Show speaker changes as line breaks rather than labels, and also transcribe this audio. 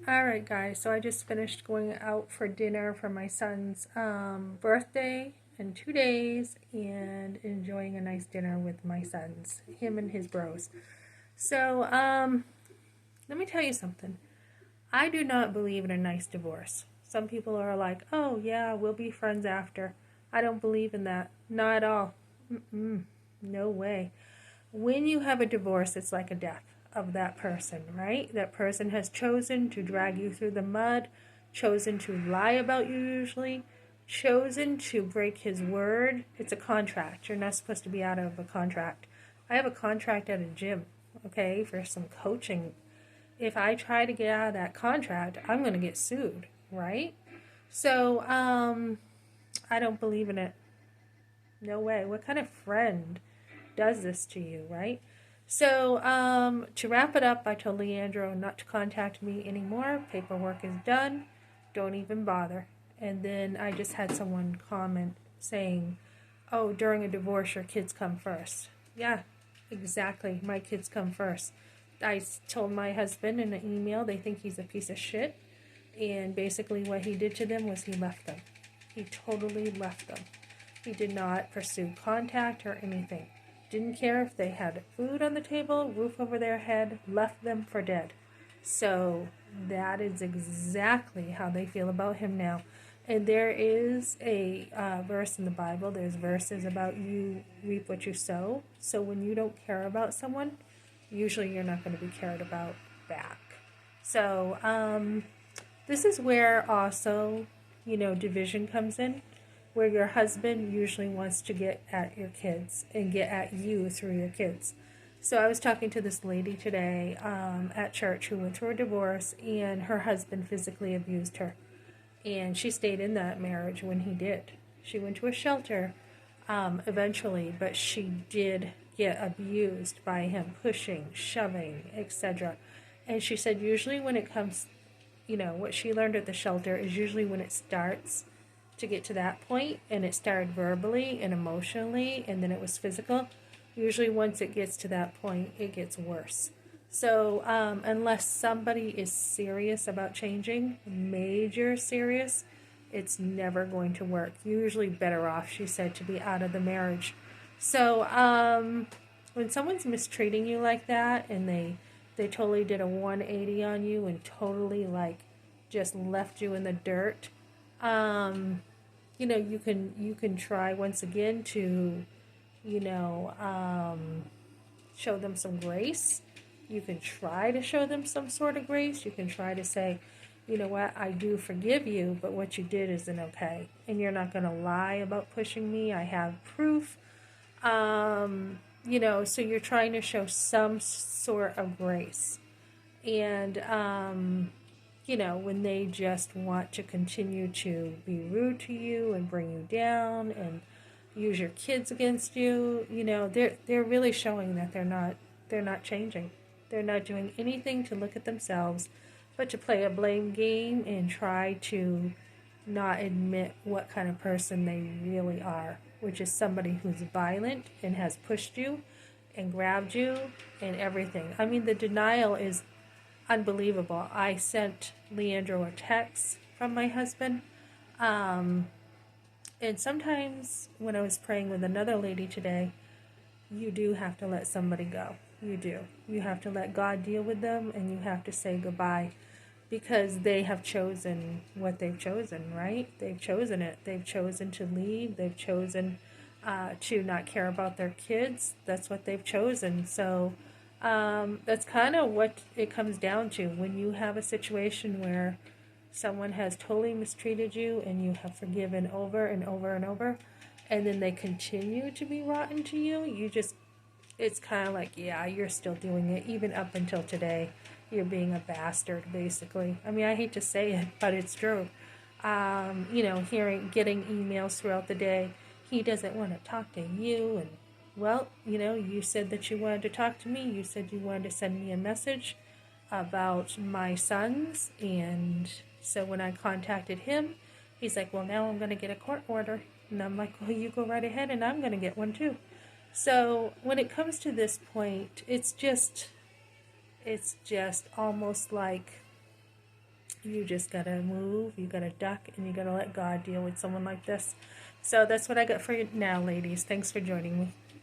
Alright guys, so I just finished going out for dinner for my son's birthday in 2 days and enjoying a nice dinner with my sons, him and his bros. So, let me tell you something. I do not believe in a nice divorce. Some people are like, oh yeah, we'll be friends after. I don't believe in that. Not at all. No way. When you have a divorce, it's like a death of that person, right? That person has chosen to drag you through the mud, chosen to lie about you usually, chosen to break his word. It's a contract. You're not supposed to be out of a contract. I have a contract at a gym, okay, for some coaching. If I try to get out of that contract, I'm going to get sued, right? So, I don't believe in it. No way. What kind of friend does this to you, right? So, to wrap it up, I told Leandro not to contact me anymore. Paperwork is done. Don't even bother. And then I just had someone comment saying, oh, during a divorce, your kids come first. Yeah, exactly. My kids come first. I told my husband in an email they think he's a piece of shit. And basically what he did to them was he left them. He totally left them. He did not pursue contact or anything. Didn't care if they had food on the table, roof over their head, left them for dead. So that is exactly how they feel about him now. And there is a verse in the Bible. There's verses about you reap what you sow. So when you don't care about someone, usually you're not going to be cared about back. So this is where also, division comes in, where your husband usually wants to get at your kids and get at you through your kids. So I was talking to this lady today at church who went through a divorce, and her husband physically abused her. And she stayed in that marriage when he did. She went to a shelter eventually, but she did get abused by him, pushing, shoving, etc. And she said usually when it comes, what she learned at the shelter is usually when it starts to get to that point, and it started verbally and emotionally, and then it was physical. Usually once it gets to that point, it gets worse. So unless somebody is serious about changing, major serious, it's never going to work. You're usually better off, she said, to be out of the marriage. So when someone's mistreating you like that, and they totally did a 180 on you and totally just left you in the dirt, you can try once again to, show them some grace. You can try to show them some sort of grace. You can try to say, you know what, I do forgive you, but what you did isn't okay. And you're not going to lie about pushing me. I have proof. So you're trying to show some sort of grace. And, when they just want to continue to be rude to you and bring you down and use your kids against you, they're really showing that they're not changing. They're not doing anything to look at themselves, but to play a blame game and try to not admit what kind of person they really are, which is somebody who's violent and has pushed you and grabbed you and everything. I mean, the denial is unbelievable. I sent Leandro a text from my husband. And sometimes when I was praying with another lady today, you do have to let somebody go. You do. You have to let God deal with them, and you have to say goodbye, because they have chosen what they've chosen, right? They've chosen it. They've chosen to leave. They've chosen to not care about their kids. That's what they've chosen. So that's kind of what it comes down to. When you have a situation where someone has totally mistreated you and you have forgiven over and over and over, and then they continue to be rotten to you, it's kind of like, yeah, you're still doing it. Even up until today, you're being a bastard, basically. I mean, I hate to say it, but it's true. Getting emails throughout the day, he doesn't want to talk to you, and well, you said that you wanted to talk to me. You said you wanted to send me a message about my sons. And so when I contacted him, he's like, well, now I'm going to get a court order. And I'm like, well, you go right ahead, and I'm going to get one too. So when it comes to this point, it's just almost like you just gotta move, you gotta duck, and you gotta let God deal with someone like this. So that's what I got for you now, ladies. Thanks for joining me.